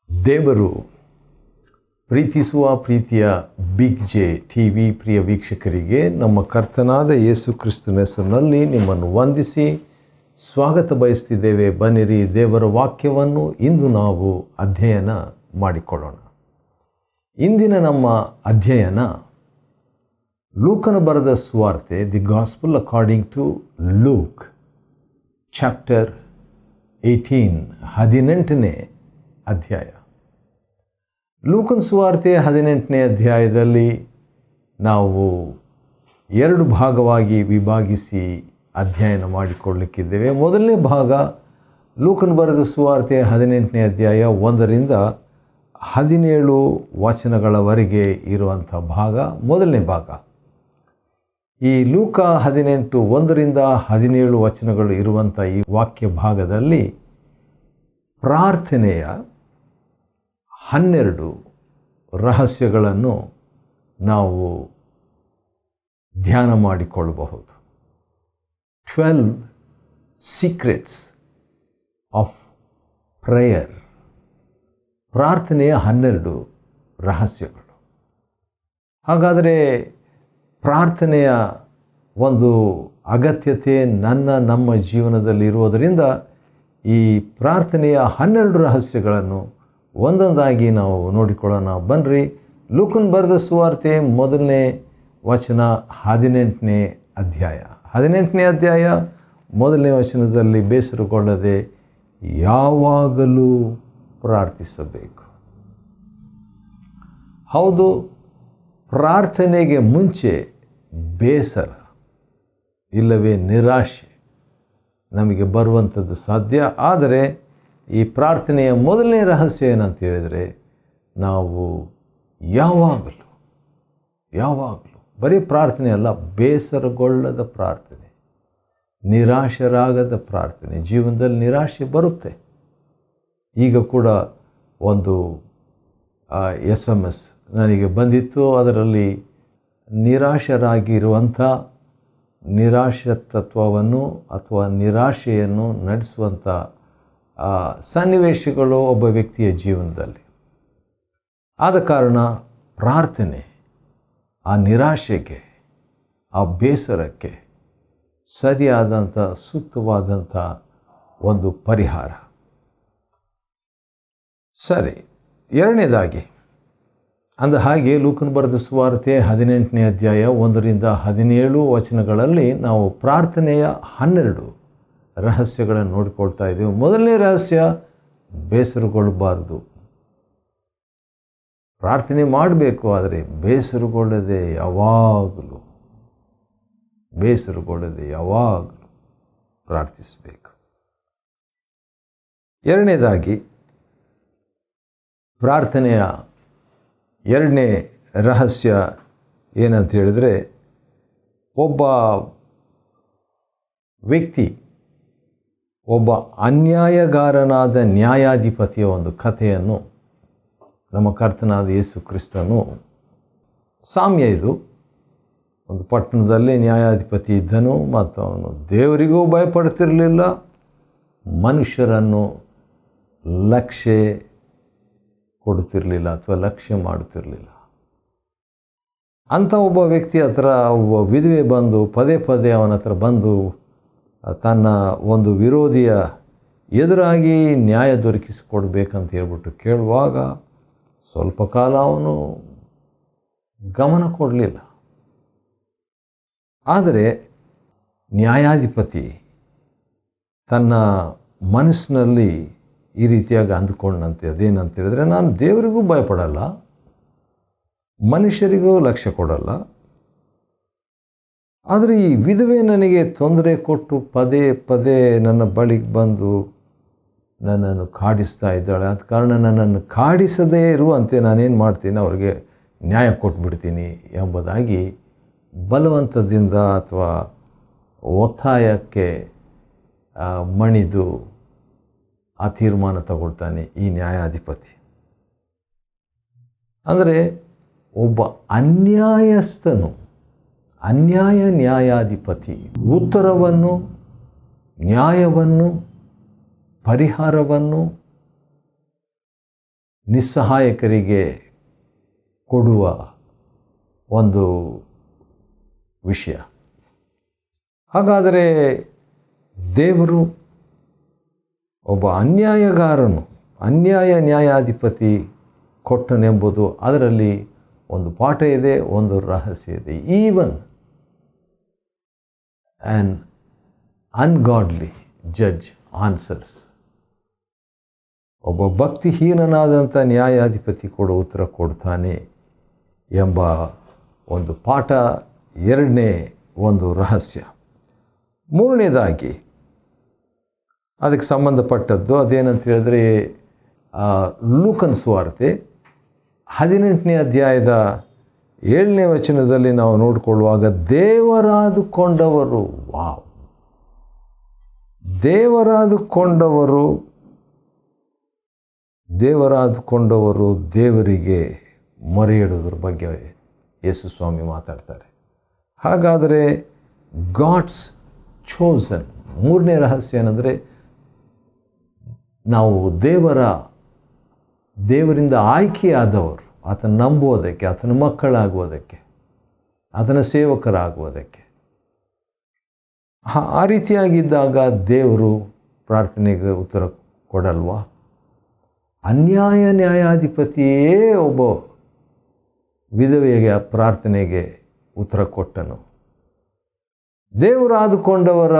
ದೇವರು ಪ್ರೀತಿಸುವ ಪ್ರೀತಿಯ ಬಿಗ್ ಜೆ ಟಿವಿ ಪ್ರಿಯ ವೀಕ್ಷಕರಿಗೆ ನಮ್ಮ ಕರ್ತನಾದ ಯೇಸು ಕ್ರಿಸ್ತನ ಹೆಸರಿನಲ್ಲಿ ನಿಮ್ಮನ್ನು ವಂದಿಸಿ ಸ್ವಾಗತ ಬಯಸ್ತಿದ್ದೇವೆ. ಬನ್ನಿರಿ, ದೇವರ ವಾಕ್ಯವನ್ನು ಇಂದು ನಾವು ಅಧ್ಯಯನ ಮಾಡಿಕೊಳ್ಳೋಣ. ಇಂದಿನ ನಮ್ಮ ಅಧ್ಯಯನ ಲೂಕನ ಬರೆದ ಸುವಾರ್ತೆ, the gospel according to Luke chapter 18ನೇ ಅಧ್ಯಾಯ. ಲೂಕನ ಸುವಾರ್ತೆ 18ನೇ ಅಧ್ಯಾಯದಲ್ಲಿ ನಾವು ಎರಡು ಭಾಗವಾಗಿ ವಿಭಾಗಿಸಿ ಅಧ್ಯಯನ ಮಾಡಿಕೊಳ್ಳಲಿಕ್ಕಿದ್ದೇವೆ. ಮೊದಲನೇ ಭಾಗ ಲೂಕನ ಬರೆದ ಸುವಾರ್ತೆ 18ನೇ ಅಧ್ಯಾಯ 1ರಿಂದ 17 ವಚನಗಳವರೆಗೆ ಇರುವಂಥ ಭಾಗ ಮೊದಲನೇ ಭಾಗ. ಈ ಲೂಕ 18 1ರಿಂದ 17 ವಚನಗಳು ಇರುವಂಥ ಈ ವಾಕ್ಯ ಭಾಗದಲ್ಲಿ ಪ್ರಾರ್ಥನೆಯ 12 ರಹಸ್ಯಗಳನ್ನು ನಾವು ಧ್ಯಾನ ಮಾಡಿಕೊಳ್ಳಬಹುದು. 12 ಸೀಕ್ರೆಟ್ಸ್ ಆಫ್ ಪ್ರೇಯರ್. ಪ್ರಾರ್ಥನೆಯ 12 ರಹಸ್ಯಗಳು. ಹಾಗಾದರೆ ಪ್ರಾರ್ಥನೆಯ ಒಂದು ಅಗತ್ಯತೆ ನಮ್ಮ ಜೀವನದಲ್ಲಿ ಇರುವುದರಿಂದ ಈ ಪ್ರಾರ್ಥನೆಯ 12 ರಹಸ್ಯಗಳನ್ನು ಒಂದೊಂದಾಗಿ ನಾವು ನೋಡಿಕೊಳ್ಳೋಣ. ಬನ್ನಿರಿ, ಲೂಕನ ಬರೆದ ಸುವಾರ್ತೆ ಮೊದಲನೇ ವಚನ 18ನೇ ಅಧ್ಯಾಯ. 18ನೇ ಅಧ್ಯಾಯ ಮೊದಲನೇ ವಚನದಲ್ಲಿ ಬೇಸರಗೊಳ್ಳದೆ ಯಾವಾಗಲೂ ಪ್ರಾರ್ಥಿಸಬೇಕು. ಹೌದು, ಪ್ರಾರ್ಥನೆಗೆ ಮುಂಚೆ ಬೇಸರ ಇಲ್ಲವೇ ನಿರಾಶೆ ನಮಗೆ ಬರುವಂಥದ್ದು ಸಾಧ್ಯ. ಆದರೆ ಈ ಪ್ರಾರ್ಥನೆಯ ಮೊದಲನೇ ರಹಸ್ಯ ಏನಂತ ಹೇಳಿದರೆ, ನಾವು ಯಾವಾಗಲೂ ಬರೀ ಪ್ರಾರ್ಥನೆ ಅಲ್ಲ, ಬೇಸರಗೊಳ್ಳದ ಪ್ರಾರ್ಥನೆ, ನಿರಾಶರಾಗದ ಪ್ರಾರ್ಥನೆ. ಜೀವನದಲ್ಲಿ ನಿರಾಶೆ ಬರುತ್ತೆ. ಈಗ ಕೂಡ ಒಂದು SMS ನನಗೆ ಬಂದಿತ್ತು. ಅದರಲ್ಲಿ ನಿರಾಶರಾಗಿರುವಂಥ ನಿರಾಶತತ್ವವನ್ನು ಅಥವಾ ನಿರಾಶೆಯನ್ನು ನಡೆಸುವಂಥ ಸನ್ನಿವೇಶಗಳು ಒಬ್ಬ ವ್ಯಕ್ತಿಯ ಜೀವನದಲ್ಲಿ. ಆದ ಕಾರಣ ಪ್ರಾರ್ಥನೆ ಆ ನಿರಾಶೆಗೆ, ಆ ಬೇಸರಕ್ಕೆ ಸರಿಯಾದಂಥ ಸೂಕ್ತವಾದಂಥ ಒಂದು ಪರಿಹಾರ. ಸರಿ, ಎರಡನೇದಾಗಿ ಅಂದ ಹಾಗೆ ಲೂಕನ ಬರೆದ ಸುವಾರ್ತೆ 18ನೇ ಅಧ್ಯಾಯ 1ರಿಂದ 17 ವಚನಗಳಲ್ಲಿ ನಾವು ಪ್ರಾರ್ಥನೆಯ 12 ರಹಸ್ಯಗಳನ್ನು ನೋಡಿಕೊಳ್ತಾ ಇದ್ದೇವೆ. ಮೊದಲನೇ ರಹಸ್ಯ, ಬೇಸರಗೊಳ್ಳಬಾರ್ದು. ಪ್ರಾರ್ಥನೆ ಮಾಡಬೇಕು, ಆದರೆ ಬೇಸರಗೊಳ್ಳದೆ ಯಾವಾಗಲೂ ಪ್ರಾರ್ಥಿಸಬೇಕು. ಎರಡನೇದಾಗಿ ಪ್ರಾರ್ಥನೆಯ ಎರಡನೇ ರಹಸ್ಯ ಏನಂತ ಹೇಳಿದರೆ, ಒಬ್ಬ ವ್ಯಕ್ತಿ, ಒಬ್ಬ ಅನ್ಯಾಯಗಾರನಾದ ನ್ಯಾಯಾಧಿಪತಿಯ ಒಂದು ಕಥೆಯನ್ನು ನಮ್ಮ ಕರ್ತನಾದ ಯೇಸು ಕ್ರಿಸ್ತನು, ಸಾಮ್ಯ ಇದು. ಒಂದು ಪಟ್ಟಣದಲ್ಲಿ ನ್ಯಾಯಾಧಿಪತಿ ಇದ್ದನು ಮತ್ತು ಅವನು ದೇವರಿಗೂ ಭಯಪಡ್ತಿರಲಿಲ್ಲ, ಮನುಷ್ಯರನ್ನು ಲಕ್ಷ್ಯ ಕೊಡುತ್ತಿರಲಿಲ್ಲ ಅಥವಾ ಲಕ್ಷ್ಯ ಮಾಡುತ್ತಿರಲಿಲ್ಲ. ಅಂಥ ಒಬ್ಬ ವ್ಯಕ್ತಿ ಹತ್ರ ಒಬ್ಬ ವಿಧವೆ ಬಂದು ಪದೇ ಅವನ ಹತ್ರ ಬಂದು ತನ್ನ ಒಂದು ವಿರೋಧಿಯ ಎದುರಾಗಿ ನ್ಯಾಯ ದೊರಕಿಸಿಕೊಡ್ಬೇಕಂತ ಹೇಳ್ಬಿಟ್ಟು ಕೇಳುವಾಗ ಸ್ವಲ್ಪ ಕಾಲ ಅವನು ಗಮನ ಕೊಡಲಿಲ್ಲ. ಆದರೆ ನ್ಯಾಯಾಧಿಪತಿ ತನ್ನ ಮನಸ್ಸಿನಲ್ಲಿ ಈ ರೀತಿಯಾಗಿ ಅಂದುಕೊಂಡಂತೆ, ಅದೇನಂತ ಹೇಳಿದ್ರೆ, ನಾನು ದೇವರಿಗೂ ಭಯಪಡಲ್ಲ, ಮನುಷ್ಯರಿಗೂ ಲಕ್ಷ್ಯ ಕೊಡಲ್ಲ, ಆದರೆ ಈ ವಿಧವೆ ನನಗೆ ತೊಂದರೆ ಕೊಟ್ಟು ಪದೇ ನನ್ನ ಬಳಿಗೆ ಬಂದು ನನ್ನನ್ನು ಕಾಡಿಸ್ತಾ ಇದ್ದಾಳೆ. ಆದ ಕಾರಣ ನನ್ನನ್ನು ಕಾಡಿಸದೇ ಇರುವಂತೆ ನಾನೇನು ಮಾಡ್ತೀನಿ, ಅವ್ರಿಗೆ ನ್ಯಾಯ ಕೊಟ್ಬಿಡ್ತೀನಿ ಎಂಬುದಾಗಿ ಬಲವಂತದಿಂದ ಅಥವಾ ಒತ್ತಾಯಕ್ಕೆ ಮಣಿದು ಆ ತೀರ್ಮಾನ ತಗೊಳ್ತಾನೆ ಈ ನ್ಯಾಯಾಧಿಪತಿ. ಅಂದರೆ ಒಬ್ಬ ಅನ್ಯಾಯಸ್ಥನು, ನ್ಯಾಯಾಧಿಪತಿ ಉತ್ತರವನ್ನು, ನ್ಯಾಯವನ್ನು, ಪರಿಹಾರವನ್ನು ನಿಸ್ಸಹಾಯಕರಿಗೆ ಕೊಡುವ ಒಂದು ವಿಷಯ. ಹಾಗಾದರೆ ದೇವರು ಒಬ್ಬ ಅನ್ಯಾಯಗಾರನು, ನ್ಯಾಯಾಧಿಪತಿ ಕೊಟ್ಟನೆಂಬುದು ಅದರಲ್ಲಿ ಒಂದು ಪಾಠ ಇದೆ, ಒಂದು ರಹಸ್ಯ ಇದೆ. Even an ungodly judge answers. ಒಬ್ಬ ಭಕ್ತಿಹೀನನಾದಂಥ ನ್ಯಾಯಾಧಿಪತಿ ಕೂಡ ಉತ್ತರ ಕೊಡ್ತಾನೆ ಎಂಬ ಒಂದು ಪಾಠ, ಎರಡನೇ ಒಂದು ರಹಸ್ಯ. ಮೂರನೇದಾಗಿ ಅದಕ್ಕೆ ಸಂಬಂಧಪಟ್ಟದ್ದು ಅದೇನಂತ ಹೇಳಿದ್ರೆ, ಲೂಕನ ಸುವಾರ್ತೆ 18ನೇ ಅಧ್ಯಾಯದ 7ನೇ ವಚನದಲ್ಲಿ ನಾವು ನೋಡಿಕೊಳ್ಳುವಾಗ ದೇವರಾದುಕೊಂಡವರು, ವಾವ್, ದೇವರಾದುಕೊಂಡವರು ದೇವರಿಗೆ ಮೊರೆಯಿಡುವುದ್ರ ಬಗ್ಗೆ ಯೇಸು ಸ್ವಾಮಿ ಮಾತಾಡ್ತಾರೆ. ಹಾಗಾದರೆ ಗಾಡ್ಸ್ ಚೋಸನ್, ಮೂರನೇ ರಹಸ್ಯ ಏನಂದರೆ, ನಾವು ದೇವರಿಂದ ಆಯ್ಕೆಯಾದವರು, ಆತನ ನಂಬುವುದಕ್ಕೆ, ಆತನ ಮಕ್ಕಳಾಗುವುದಕ್ಕೆ, ಆತನ ಸೇವಕರಾಗುವುದಕ್ಕೆ. ಆ ರೀತಿಯಾಗಿದ್ದಾಗ ದೇವರು ಪ್ರಾರ್ಥನೆಗೆ ಉತ್ತರ ಕೊಡಲ್ವಾ? ನ್ಯಾಯಾಧಿಪತಿಯೇ ಒಬ್ಬ ವಿಧವೆಗೆ ಪ್ರಾರ್ಥನೆಗೆ ಉತ್ತರ ಕೊಟ್ಟನು. ದೇವರಾದುಕೊಂಡವರ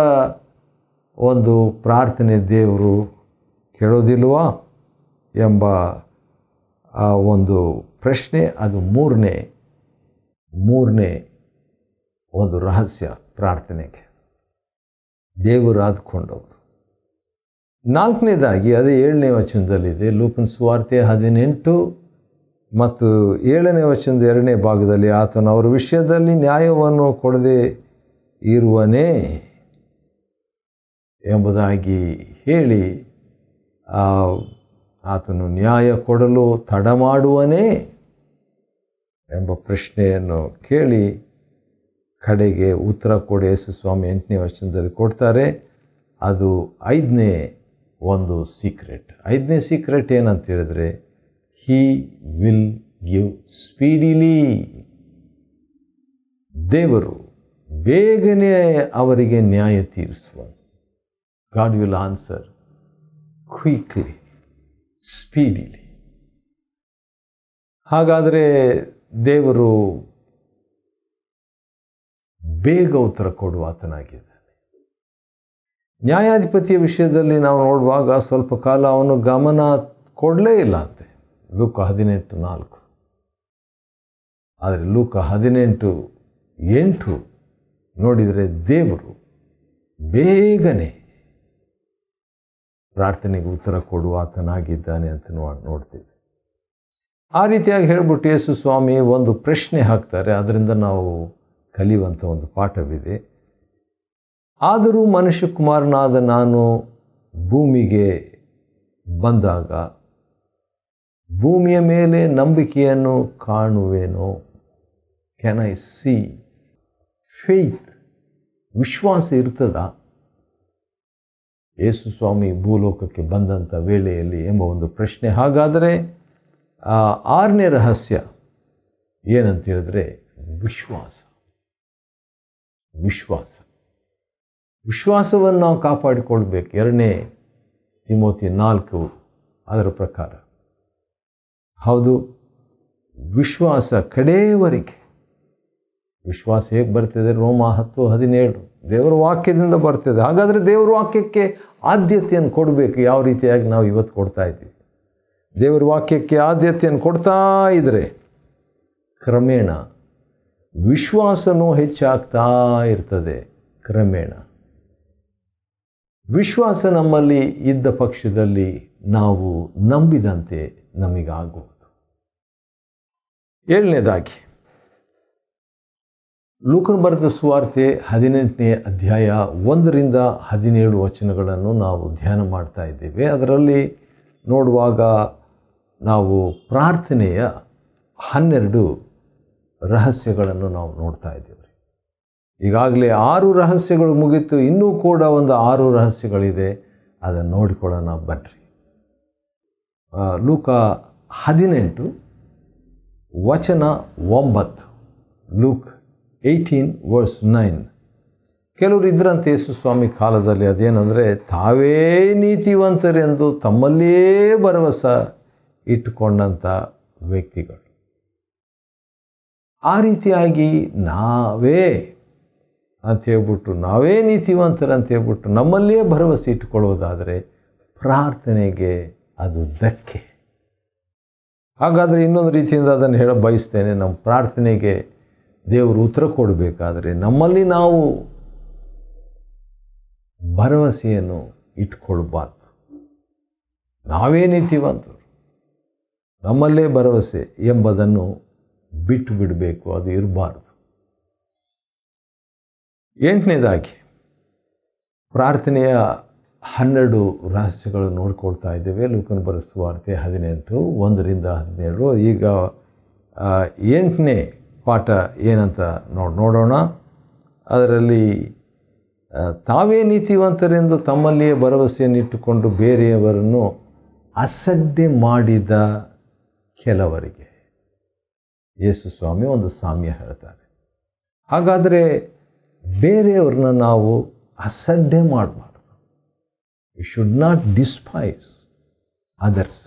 ಒಂದು ಪ್ರಾರ್ಥನೆ ದೇವರು ಕೇಳೋದಿಲ್ವಾ ಎಂಬ ಆ ಒಂದು ಪ್ರಶ್ನೆ, ಅದು ಮೂರನೇ ಒಂದು ರಹಸ್ಯ ಪ್ರಾರ್ಥನೆಗೆ, ದೇವರಾದುಕೊಂಡವರು. ನಾಲ್ಕನೇದಾಗಿ ಅದೇ 7ನೇ ವಚನದಲ್ಲಿದೆ, ಲೂಕನ ಸುವಾರ್ತೆ 18 ಮತ್ತು 7ನೇ ವಚನದ 2ನೇ ಭಾಗದಲ್ಲಿ, ಆತನು ಅವರ ವಿಷಯದಲ್ಲಿ ನ್ಯಾಯವನ್ನು ಕೊಡದೆ ಇರುವನೇ ಎಂಬುದಾಗಿ ಹೇಳಿ, ಆತನು ನ್ಯಾಯ ಕೊಡಲು ತಡ ಮಾಡುವನೇ ಎಂಬ ಪ್ರಶ್ನೆಯನ್ನು ಕೇಳಿ ಕಡೆಗೆ ಉತ್ತರ ಕೊಡಿ ಯೇಸು ಸ್ವಾಮಿ 8ನೇ ವಚನದಲ್ಲಿ ಕೊಡ್ತಾರೆ. ಅದು 5ನೇ ಒಂದು ಸೀಕ್ರೆಟ್. 5ನೇ ಸೀಕ್ರೆಟ್ ಏನಂತ ಹೇಳಿದ್ರೆ, ಹೀ ವಿಲ್ ಗಿವ್ ಸ್ಪೀಡಿಲಿ. ದೇವರು ಬೇಗನೆ ಅವರಿಗೆ ನ್ಯಾಯ ತೀರಿಸುವನು. God will answer quickly, speedily. ಹಾಗಾದರೆ ದೇವರು ಬೇಗ ಉತ್ತರ ಕೊಡುವ ಆತನಾಗಿದ್ದಾನೆ. ನ್ಯಾಯಾಧಿಪತಿಯ ವಿಷಯದಲ್ಲಿ ನಾವು ನೋಡುವಾಗ ಸ್ವಲ್ಪ ಕಾಲ ಅವನು ಗಮನ ಕೊಡಲೇ ಇಲ್ಲ ಅಂತೆ, ಲೂಕ 18:4. ಆದರೆ ಲೂಕ 18:8 ನೋಡಿದರೆ ದೇವರು ಬೇಗನೆ ಪ್ರಾರ್ಥನೆಗೆ ಉತ್ತರ ಕೊಡುವ ಆತನಾಗಿದ್ದಾನೆ ಅಂತ ನೋಡ್ತೀವಿ. ಆ ರೀತಿಯಾಗಿ ಹೇಳ್ಬಿಟ್ಟು ಯೇಸು ಸ್ವಾಮಿ ಒಂದು ಪ್ರಶ್ನೆ ಹಾಕ್ತಾರೆ, ಅದರಿಂದ ನಾವು ಕಲಿಯುವಂಥ ಒಂದು ಪಾಠವಿದೆ. ಆದರೂ ಮನುಷ್ಯ ಕುಮಾರನಾದ ನಾನು ಭೂಮಿಗೆ ಬಂದಾಗ ಭೂಮಿಯ ಮೇಲೆ ನಂಬಿಕೆಯನ್ನು ಕಾಣುವೇನೋ? Can I see faith? ವಿಶ್ವಾಸ ಇರ್ತದ ಯೇಸು ಸ್ವಾಮಿ ಭೂಲೋಕಕ್ಕೆ ಬಂದಂಥ ವೇಳೆಯಲ್ಲಿ ಎಂಬ ಒಂದು ಪ್ರಶ್ನೆ. ಹಾಗಾದರೆ 6ನೇ ರಹಸ್ಯ ಏನಂತ ಹೇಳಿದ್ರೆ, ವಿಶ್ವಾಸವನ್ನು ನಾವು ಕಾಪಾಡಿಕೊಳ್ಬೇಕು. 2ನೇ ತಿಮೋಥಿ 4 ಅದರ ಪ್ರಕಾರ. ಹೌದು, ವಿಶ್ವಾಸ ಕಡೆಯವರೆಗೆ. ವಿಶ್ವಾಸ ಹೇಗೆ ಬರ್ತಿದೆ? ರೋಮ 10:17 ದೇವರ ವಾಕ್ಯದಿಂದ ಬರ್ತಿದೆ. ಹಾಗಾದರೆ ದೇವರ ವಾಕ್ಯಕ್ಕೆ ಆದ್ಯತೆಯನ್ನು ಕೊಡಬೇಕು. ಯಾವ ರೀತಿಯಾಗಿ ನಾವು ಇವತ್ತು ಕೊಡ್ತಾ ಇದ್ದೀವಿ? ದೇವರ ವಾಕ್ಯಕ್ಕೆ ಆದ್ಯತೆಯನ್ನು ಕೊಡ್ತಾ ಇದ್ದರೆ ಕ್ರಮೇಣ ವಿಶ್ವಾಸನೂ ಹೆಚ್ಚಾಗ್ತಾ ಇರ್ತದೆ. ಕ್ರಮೇಣ ವಿಶ್ವಾಸ ನಮ್ಮಲ್ಲಿ ಇದ್ದ ಪಕ್ಷದಲ್ಲಿ ನಾವು ನಂಬಿದಂತೆ ನಮಗಾಗುವುದು. 7ನೇದಾಗಿ ಲೂಕನ ಬರೆದ ಸುವಾರ್ತೆ 18ನೇ ಅಧ್ಯಾಯ 1ರಿಂದ 17 ವಚನಗಳನ್ನು ನಾವು ಧ್ಯಾನ ಮಾಡ್ತಾ ಇದ್ದೇವೆ. ಅದರಲ್ಲಿ ನೋಡುವಾಗ ನಾವು ಪ್ರಾರ್ಥನೆಯ 12 ರಹಸ್ಯಗಳನ್ನು ನಾವು ನೋಡ್ತಾ ಇದ್ದೇವೆ. ಈಗಾಗಲೇ 6 ರಹಸ್ಯಗಳು ಮುಗಿತು, ಇನ್ನೂ ಕೂಡ ಒಂದು 6 ರಹಸ್ಯಗಳಿದೆ. ಅದನ್ನು ನೋಡಿಕೊಳ್ಳೋಣ ಬನ್ನಿರಿ. ಲೂಕ 18 ವಚನ 9, ಲೂಕ್ 18:9. ಕೆಲವರು ಇದ್ರಂತೆ ಯೇಸು ಸ್ವಾಮಿ ಕಾಲದಲ್ಲಿ, ಅದೇನೆಂದರೆ ತಾವೇ ನೀತಿವಂತರೆಂದು ತಮ್ಮಲ್ಲೇ ಭರವಸೆ ಇಟ್ಟುಕೊಂಡಂಥ ವ್ಯಕ್ತಿಗಳು. ಆ ರೀತಿಯಾಗಿ ನಾವೇ ಅಂತ ಹೇಳ್ಬಿಟ್ಟು, ನಾವೇ ನೀತಿವಂತರಂತ ಹೇಳ್ಬಿಟ್ಟು ನಮ್ಮಲ್ಲೇ ಭರವಸೆ ಇಟ್ಟುಕೊಳ್ಳೋದಾದರೆ ಪ್ರಾರ್ಥನೆಗೆ ಅದು ಧಕ್ಕೆ. ಹಾಗಾದರೆ ಇನ್ನೊಂದು ರೀತಿಯಿಂದ ಅದನ್ನು ಹೇಳ ಬಯಸ್ತೇನೆ, ನಮ್ಮ ಪ್ರಾರ್ಥನೆಗೆ ದೇವರು ಉತ್ತರ ಕೊಡಬೇಕಾದರೆ ನಮ್ಮಲ್ಲಿ ನಾವು ಭರವಸೆಯನ್ನು ಇಟ್ಕೊಳ್ಬಾರ್ದು. ನಾವೇ ನೀತಿವಂತರು, ನಮ್ಮಲ್ಲೇ ಭರವಸೆ ಎಂಬುದನ್ನು ಬಿಟ್ಟು ಬಿಡಬೇಕು, ಅದು ಇರಬಾರ್ದು. 8ನೇದಾಗಿ ಪ್ರಾರ್ಥನೆಯ 12 ರಹಸ್ಯಗಳು ನೋಡ್ಕೊಳ್ತಾ ಇದ್ದೇವೆ. ಲೂಕನ ಬರೆದ ಸುವಾರ್ತೆ 18, 1-17. ಈಗ 8ನೇ ಪಾಠ ಏನಂತ ನೋಡೋಣ. ಅದರಲ್ಲಿ ತಾವೇ ನೀತಿವಂತರೆಂದು ತಮ್ಮಲ್ಲಿಯೇ ಭರವಸೆಯನ್ನಿಟ್ಟುಕೊಂಡು ಬೇರೆಯವರನ್ನು ಅಸಡ್ಡೆ ಮಾಡಿದ ಕೆಲವರಿಗೆ ಯೇಸು ಸ್ವಾಮಿ ಒಂದು ಸಾಮ್ಯ ಹೇಳ್ತಾರೆ. ಹಾಗಾದರೆ ಬೇರೆಯವ್ರನ್ನ ನಾವು ಅಸಡ್ಡೆ ಮಾಡಬಾರ್ದು. You should not despise others.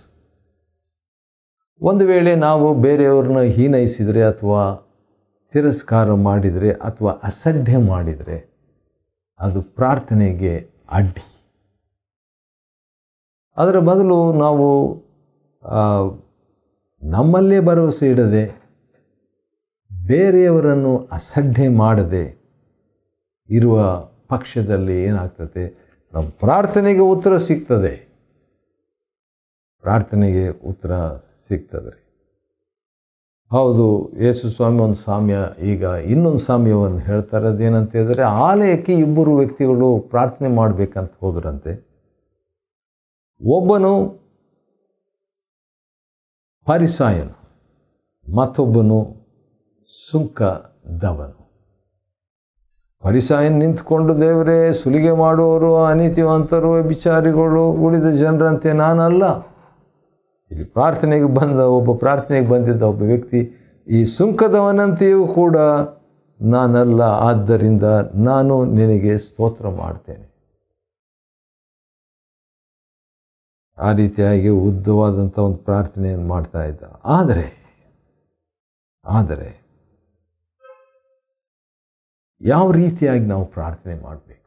ಒಂದು ವೇಳೆ ನಾವು ಬೇರೆಯವ್ರನ್ನ ಹೀನೈಸಿದರೆ ಅಥವಾ ತಿರಸ್ಕಾರ ಮಾಡಿದರೆ ಅಥವಾ ಅಸಡ್ಡೆ ಮಾಡಿದರೆ ಅದು ಪ್ರಾರ್ಥನೆಗೆ ಅಡ್ಡಿ. ಅದರ ಬದಲು ನಾವು ನಮ್ಮಲ್ಲೇ ಭರವಸೆ ಇಡದೆ ಬೇರೆಯವರನ್ನು ಅಸಡ್ಡೆ ಮಾಡದೆ ಇರುವ ಪಕ್ಷದಲ್ಲಿ ಏನಾಗ್ತದೆ, ನಮ್ಮ ಪ್ರಾರ್ಥನೆಗೆ ಉತ್ತರ ಸಿಗ್ತದೆ. ಪ್ರಾರ್ಥನೆಗೆ ಉತ್ತರ ಸಿಗ್ತದೆ. ಹೌದು, ಯೇಸು ಸ್ವಾಮಿ ಒಂದು ಸಾಮ್ಯ, ಈಗ ಇನ್ನೊಂದು ಸಾಮ್ಯವನ್ನು ಹೇಳ್ತಾರೆ. ಅದೇನಂತ ಹೇಳಿದರೆ, ಆಲಯಕ್ಕೆ 2 ವ್ಯಕ್ತಿಗಳು ಪ್ರಾರ್ಥನೆ ಮಾಡಬೇಕಂತ ಹೋದ್ರಂತೆ. ಒಬ್ಬನು ಫರಿಸಾಯನು, ಮತ್ತೊಬ್ಬನು ಸುಂಕದವನು. ಫರಿಸಾಯನ್ ನಿಂತ್ಕೊಂಡು, ದೇವರೇ, ಸುಲಿಗೆ ಮಾಡುವವರು, ಅನೀತಿವಂತರು, ವ್ಯಭಿಚಾರಿಗಳು, ಉಳಿದ ಜನರಂತೆ ನಾನಲ್ಲ. ಇಲ್ಲಿ ಪ್ರಾರ್ಥನೆಗೆ ಬಂದಿದ್ದ ಒಬ್ಬ ವ್ಯಕ್ತಿ, ಈ ಸುಂಕದವನಂತೆಯೂ ಕೂಡ ನಾನಲ್ಲ, ಆದ್ದರಿಂದ ನಾನು ನಿನಗೆ ಸ್ತೋತ್ರ ಮಾಡ್ತೇನೆ. ಆ ರೀತಿಯಾಗಿ ಉದ್ದವಾದಂಥ ಒಂದು ಪ್ರಾರ್ಥನೆಯನ್ನು ಮಾಡ್ತಾ ಇದ್ದ. ಆದರೆ ಯಾವ ರೀತಿಯಾಗಿ ನಾವು ಪ್ರಾರ್ಥನೆ ಮಾಡಬೇಕು?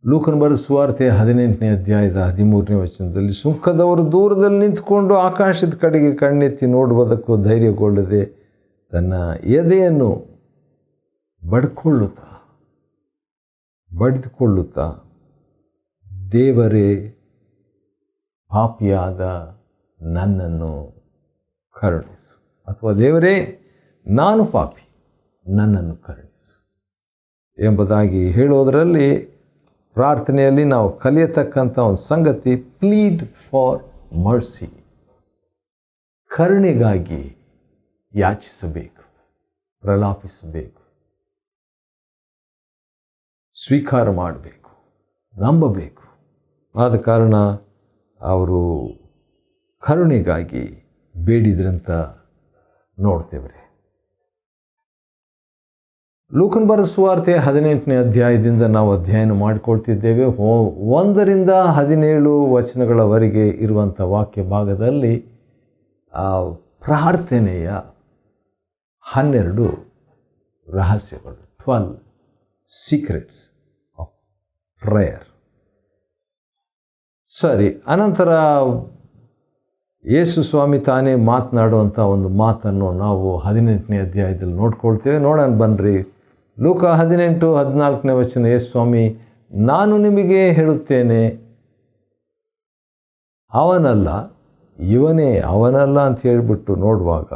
ಲೂಕನ ಬರೆದ ಸುವಾರ್ತೆ 18ನೇ ಅಧ್ಯಾಯದ 13ನೇ ವಚನದಲ್ಲಿ, ಸುಂಕದವರು ದೂರದಲ್ಲಿ ನಿಂತುಕೊಂಡು ಆಕಾಶದ ಕಡೆಗೆ ಕಣ್ಣೆತ್ತಿ ನೋಡುವುದಕ್ಕೂ ಧೈರ್ಯಗೊಳ್ಳದೆ ತನ್ನ ಎದೆಯನ್ನು ಬಡಿದುಕೊಳ್ಳುತ್ತಾ ದೇವರೇ, ಪಾಪಿಯಾದ ನನ್ನನ್ನು ಕರುಣಿಸು, ಅಥವಾ ದೇವರೇ, ನಾನು ಪಾಪಿ, ನನ್ನನ್ನು ಕರುಣಿಸು ಎಂಬುದಾಗಿ ಹೇಳೋದರಲ್ಲಿ ಪ್ರಾರ್ಥನೆಯಲ್ಲಿ ನಾವು ಕಲಿಯತಕ್ಕಂಥ ಒಂದು ಸಂಗತಿ, ಪ್ಲೀಡ್ ಫಾರ್ ಮರ್ಸಿ. ಕರುಣೆಗಾಗಿ ಯಾಚಿಸಬೇಕು, ಪ್ರಲಾಪಿಸಬೇಕು, ಸ್ವೀಕಾರ ಮಾಡಬೇಕು, ನಂಬಬೇಕು. ಆದ ಕಾರಣ ಅವರು ಕರುಣೆಗಾಗಿ ಬೇಡಿದ್ರಂತ ನೋಡ್ತೇವೆ. ಲೂಕನ ಬರೆದ ಸುವಾರ್ತೆ 18ನೇ ಅಧ್ಯಾಯದಿಂದ ನಾವು ಅಧ್ಯಯನ ಮಾಡಿಕೊಳ್ತಿದ್ದೇವೆ. 1-17 ವಚನಗಳವರೆಗೆ ಇರುವಂಥ ವಾಕ್ಯ ಭಾಗದಲ್ಲಿ ಪ್ರಾರ್ಥನೆಯ 12 ರಹಸ್ಯಗಳು, 12 ಸೀಕ್ರೆಟ್ಸ್ ಆಫ್ ಪ್ರೇಯರ್. ಸರಿ, ಅನಂತರ ಯೇಸು ಸ್ವಾಮಿ ತಾನೇ ಮಾತನಾಡುವಂಥ ಒಂದು ಮಾತನ್ನು ನಾವು 18ನೇ ಅಧ್ಯಾಯದಲ್ಲಿ ನೋಡ್ಕೊಳ್ತೇವೆ. ನೋಡೋಣ ಬನ್ನಿರಿ. ಲೂಕ 18:14ನೇ ವಚನ, ಯೇಸು ಸ್ವಾಮಿ, ನಾನು ನಿಮಗೆ ಹೇಳುತ್ತೇನೆ, ಅವನಲ್ಲ ಇವನೇ, ಅವನಲ್ಲ ಅಂತ ಹೇಳಿಬಿಟ್ಟು ನೋಡುವಾಗ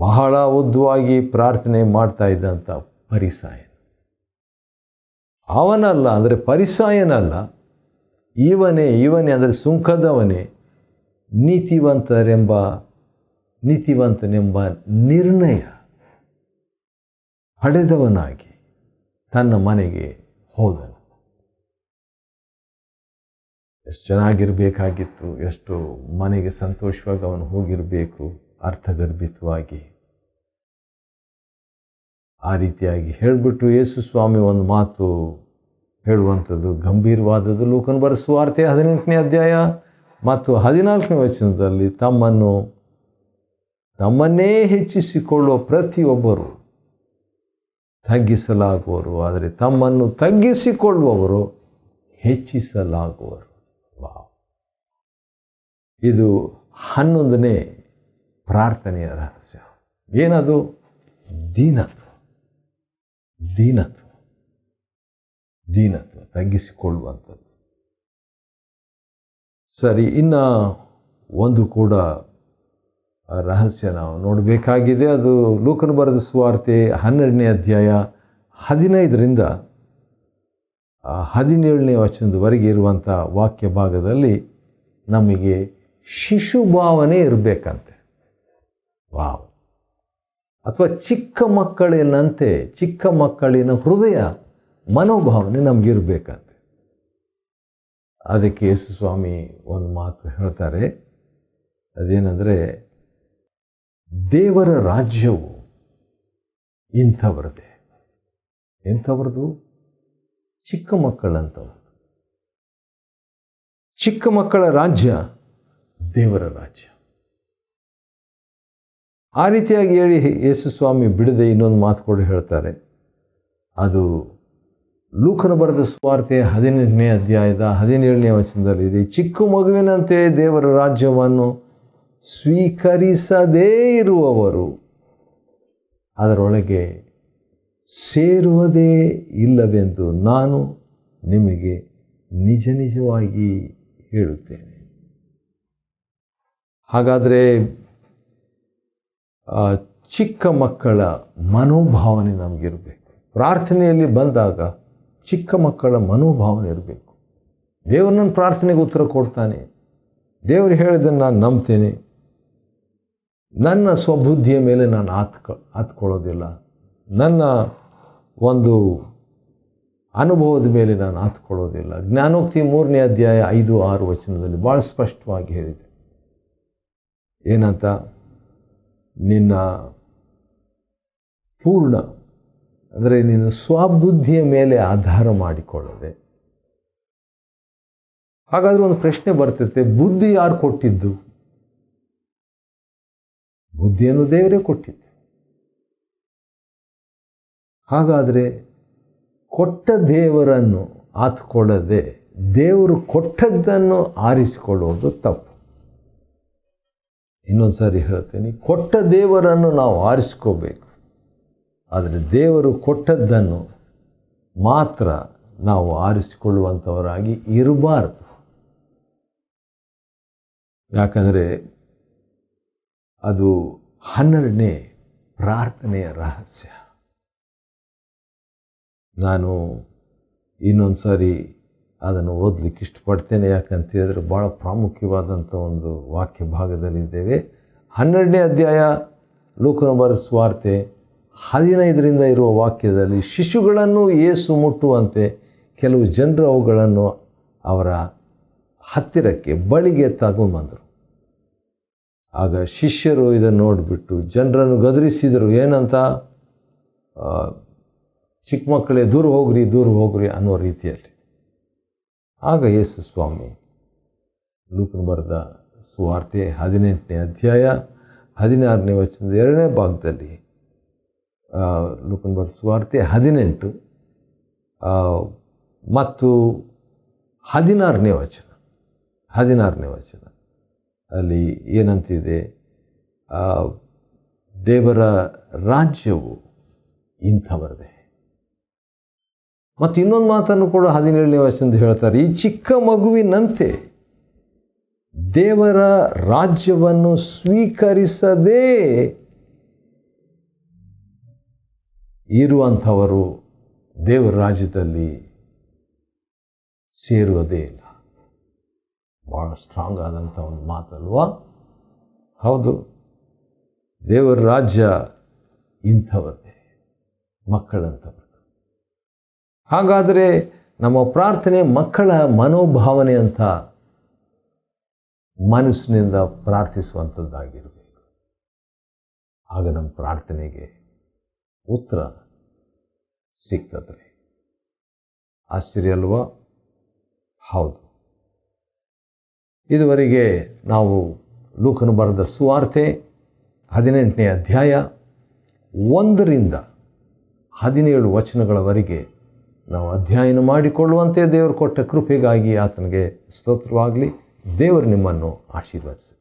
ಬಹಳ ಉದ್ದವಾಗಿ ಪ್ರಾರ್ಥನೆ ಮಾಡ್ತಾ ಇದ್ದಂಥ ಫರಿಸಾಯನ. ಅವನಲ್ಲ ಅಂದರೆ ಫರಿಸಾಯನಲ್ಲ, ಇವನೇ ಅಂದರೆ ಸುಂಕದವನೇ, ನೀತಿವಂತನೆಂಬ ನಿರ್ಣಯ ಪಡೆದವನಾಗಿ ತನ್ನ ಮನೆಗೆ ಹೋದನು. ಎಷ್ಟು ಚೆನ್ನಾಗಿರಬೇಕಾಗಿತ್ತು, ಎಷ್ಟು ಮನೆಗೆ ಸಂತೋಷವಾಗಿ ಅವನು ಹೋಗಿರಬೇಕು, ಅರ್ಥಗರ್ಭಿತವಾಗಿ. ಆ ರೀತಿಯಾಗಿ ಹೇಳಿಬಿಟ್ಟು ಯೇಸು ಸ್ವಾಮಿ ಒಂದು ಮಾತು ಹೇಳುವಂಥದ್ದು ಗಂಭೀರವಾದದ್ದು. ಲೂಕನ ಬರೆದ ಸುವಾರ್ತೆ 18ನೇ ಅಧ್ಯಾಯ ಮತ್ತು 14ನೇ ವಚನದಲ್ಲಿ ತಮ್ಮನ್ನೇ ಹೆಚ್ಚಿಸಿಕೊಳ್ಳುವ ಪ್ರತಿಯೊಬ್ಬರು ತಗ್ಗಿಸಲಾಗುವರು, ಆದರೆ ತಮ್ಮನ್ನು ತಗ್ಗಿಸಿಕೊಳ್ಳುವವರು ಹೆಚ್ಚಿಸಲಾಗುವರು. ಇದು 11ನೇ ಪ್ರಾರ್ಥನೆಯ ರಹಸ್ಯ. ಏನದು? ದೀನತ್ವ, ತಗ್ಗಿಸಿಕೊಳ್ಳುವಂಥದ್ದು. ಸರಿ, ಇನ್ನು ಒಂದು ಕೂಡ ರಹಸ್ಯ ನಾವು ನೋಡಬೇಕಾಗಿದೆ. ಅದು ಲೂಕನ ಬರೆದ ಸುವಾರ್ತೆ 12ನೇ ಅಧ್ಯಾಯ 15ರಿಂದ 17ನೇ ವಚನದವರೆಗೆ ಇರುವಂಥ ವಾಕ್ಯ ಭಾಗದಲ್ಲಿ ನಮಗೆ ಶಿಶು ಭಾವನೆ ಇರಬೇಕಂತೆ. ವಾವ್! ಅಥವಾ ಚಿಕ್ಕ ಮಕ್ಕಳಿನ ಹೃದಯ ಮನೋಭಾವನೆ ನಮಗಿರಬೇಕಂತೆ. ಅದಕ್ಕೆ ಯೇಸು ಸ್ವಾಮಿ ಒಂದು ಮಾತು ಹೇಳ್ತಾರೆ. ಅದೇನೆಂದರೆ, ದೇವರ ರಾಜ್ಯವು ಇಂಥವರದೇ. ಎಂಥವ್ರದ್ದು? ಚಿಕ್ಕ ಮಕ್ಕಳಂಥವ್ರದ್ದು. ಚಿಕ್ಕ ಮಕ್ಕಳ ರಾಜ್ಯ ದೇವರ ರಾಜ್ಯ. ಆ ರೀತಿಯಾಗಿ ಹೇಳಿ ಯೇಸು ಸ್ವಾಮಿ ಬಿಡದೆ ಇನ್ನೊಂದು ಮಾತು ಕೂಡ ಹೇಳ್ತಾರೆ. ಅದು ಲೂಕನ ಬರೆದ ಸುವಾರ್ತೆ 18ನೇ ಅಧ್ಯಾಯದ 17ನೇ ವಚನದಲ್ಲಿದೆ. ಚಿಕ್ಕ ಮಗುವಿನಂತೆ ದೇವರ ರಾಜ್ಯವನ್ನು ಸ್ವೀಕರಿಸದೇ ಇರುವವರು ಅದರೊಳಗೆ ಸೇರುವುದೇ ಇಲ್ಲವೆಂದು ನಾನು ನಿಮಗೆ ನಿಜವಾಗಿ ಹೇಳುತ್ತೇನೆ. ಹಾಗಾದರೆ ಚಿಕ್ಕ ಮಕ್ಕಳ ಮನೋಭಾವನೆ ನಮಗಿರಬೇಕು. ಪ್ರಾರ್ಥನೆಯಲ್ಲಿ ಬಂದಾಗ ಚಿಕ್ಕ ಮಕ್ಕಳ ಮನೋಭಾವನೆ ಇರಬೇಕು. ದೇವರು ನನ್ನ ಪ್ರಾರ್ಥನೆಗೆ ಉತ್ತರ ಕೊಡ್ತಾನೆ, ದೇವರು ಹೇಳಿದ್ದನ್ನು ನಾನು ನಂಬ್ತೇನೆ, ನನ್ನ ಸ್ವಬುದ್ಧಿಯ ಮೇಲೆ ನಾನು ಹತ್ಕೊಳ್ಳೋದಿಲ್ಲ, ನನ್ನ ಒಂದು ಅನುಭವದ ಮೇಲೆ ನಾನು ಹತ್ಕೊಳ್ಳೋದಿಲ್ಲ. ಜ್ಞಾನೋಕ್ತಿ 3ನೇ ಅಧ್ಯಾಯ 5-6 ವಚನದಲ್ಲಿ ಭಾಳ ಸ್ಪಷ್ಟವಾಗಿ ಹೇಳಿದೆ. ಏನಂತ? ನಿನ್ನ ಪೂರ್ಣ ಅಂದರೆ ನಿನ್ನ ಸ್ವಬುದ್ಧಿಯ ಮೇಲೆ ಆಧಾರ ಮಾಡಿಕೊಳ್ಳದೆ. ಹಾಗಾದರೆ ಒಂದು ಪ್ರಶ್ನೆ ಬರ್ತೈತೆ, ಬುದ್ಧಿ ಯಾರು ಕೊಟ್ಟಿದ್ದು? ಬುದ್ಧಿಯನ್ನು ದೇವರೇ ಕೊಟ್ಟಿದ್ದು. ಹಾಗಾದರೆ ಕೊಟ್ಟ ದೇವರನ್ನು ಆತ್ಕೊಳ್ಳದೆ ದೇವರು ಕೊಟ್ಟದ್ದನ್ನು ಆರಿಸಿಕೊಳ್ಳುವುದು ತಪ್ಪು. ಇನ್ನೊಂದು ಸಾರಿ ಹೇಳ್ತೇನೆ, ಕೊಟ್ಟ ದೇವರನ್ನು ನಾವು ಆರಿಸ್ಕೋಬೇಕು, ಆದರೆ ದೇವರು ಕೊಟ್ಟದ್ದನ್ನು ಮಾತ್ರ ನಾವು ಆರಿಸಿಕೊಳ್ಳುವಂಥವರಾಗಿ ಇರಬಾರ್ದು. ಯಾಕಂದರೆ ಅದು 12ನೇ ಪ್ರಾರ್ಥನೆಯ ರಹಸ್ಯ. ನಾನು ಇನ್ನೊಂದು ಸಾರಿ ಅದನ್ನು ಓದಲಿಕ್ಕೆ ಇಷ್ಟಪಡ್ತೇನೆ. ಯಾಕಂತ ಹೇಳಿದ್ರೆ ಭಾಳ ಪ್ರಾಮುಖ್ಯವಾದಂಥ ಒಂದು ವಾಕ್ಯ ಭಾಗದಲ್ಲಿದ್ದೇವೆ. 12ನೇ ಅಧ್ಯಾಯ ಲೂಕನ ಬರೆದ ಸುವಾರ್ತೆ 15ರಿಂದ ಇರುವ ವಾಕ್ಯದಲ್ಲಿ, ಶಿಶುಗಳನ್ನು ಯೇಸು ಮುಟ್ಟುವಂತೆ ಕೆಲವು ಜನರು ಅವುಗಳನ್ನು ಅವರ ಹತ್ತಿರಕ್ಕೆ ಬಳಿಗೆ ತಗೊಂಬಂದರು. ಆಗ ಶಿಷ್ಯರು ಇದನ್ನು ನೋಡಿಬಿಟ್ಟು ಜನರನ್ನು ಗದರಿಸಿದರು. ಏನಂತ? ಚಿಕ್ಕ ಮಕ್ಕಳೇ ದೂರ ಹೋಗ್ರಿ ಅನ್ನೋ ರೀತಿಯಲ್ಲಿ. ಆಗ ಯೇಸು ಸ್ವಾಮಿ ಲೂಕನ ಬರೆದ ಸುವಾರ್ತೆ 18ನೇ ಅಧ್ಯಾಯ 16ನೇ ವಚನದ 2ನೇ ಭಾಗದಲ್ಲಿ, ಲೂಕನ ಬರೆದ ಸುವಾರ್ತೆ 18 ಮತ್ತು 16ನೇ ವಚನ ಅಲ್ಲಿ ಏನಂತಿದೆ? ದೇವರ ರಾಜ್ಯವು ಇಂಥವರದೇ. ಮತ್ತು ಇನ್ನೊಂದು ಮಾತನ್ನು ಕೂಡ 17ನೇ ವಚನದ ಹೇಳ್ತಾರೆ, ಈ ಚಿಕ್ಕ ಮಗುವಿನಂತೆ ದೇವರ ರಾಜ್ಯವನ್ನು ಸ್ವೀಕರಿಸದೇ ಇರುವಂಥವರು ದೇವರ ರಾಜ್ಯದಲ್ಲಿ ಸೇರುವುದೇ ಇಲ್ಲ. ಭಾಳ ಸ್ಟ್ರಾಂಗ್ ಆದಂಥ ಒಂದು ಮಾತಲ್ವಾ? ಹೌದು, ದೇವರ ರಾಜ್ಯ ಇಂಥವರದೇ, ಮಕ್ಕಳಂಥವ್ರದ್ದು. ಹಾಗಾದರೆ ನಮ್ಮ ಪ್ರಾರ್ಥನೆ ಮಕ್ಕಳ ಮನೋಭಾವನೆ ಅಂತ ಮನಸ್ಸಿನಿಂದ ಪ್ರಾರ್ಥಿಸುವಂಥದ್ದಾಗಿರಬೇಕು. ಆಗ ನಮ್ಮ ಪ್ರಾರ್ಥನೆಗೆ ಉತ್ತರ ಸಿಗ್ತದೆ. ಆಶ್ಚರ್ಯ ಅಲ್ವಾ? ಹೌದು. ಇದುವರೆಗೆ ನಾವು ಲೂಕನು ಬರೆದ ಸುವಾರ್ತೆ 18ನೇ ಅಧ್ಯಾಯ 1ರಿಂದ 17 ವಚನಗಳವರೆಗೆ ನಾವು ಅಧ್ಯಯನ ಮಾಡಿಕೊಳ್ಳುವಂತೆ ದೇವರು ಕೊಟ್ಟ ಕೃಪೆಗಾಗಿ ಆತನಿಗೆ ಸ್ತೋತ್ರವಾಗಲಿ. ದೇವರು ನಿಮ್ಮನ್ನು ಆಶೀರ್ವದಿಸಲಿ.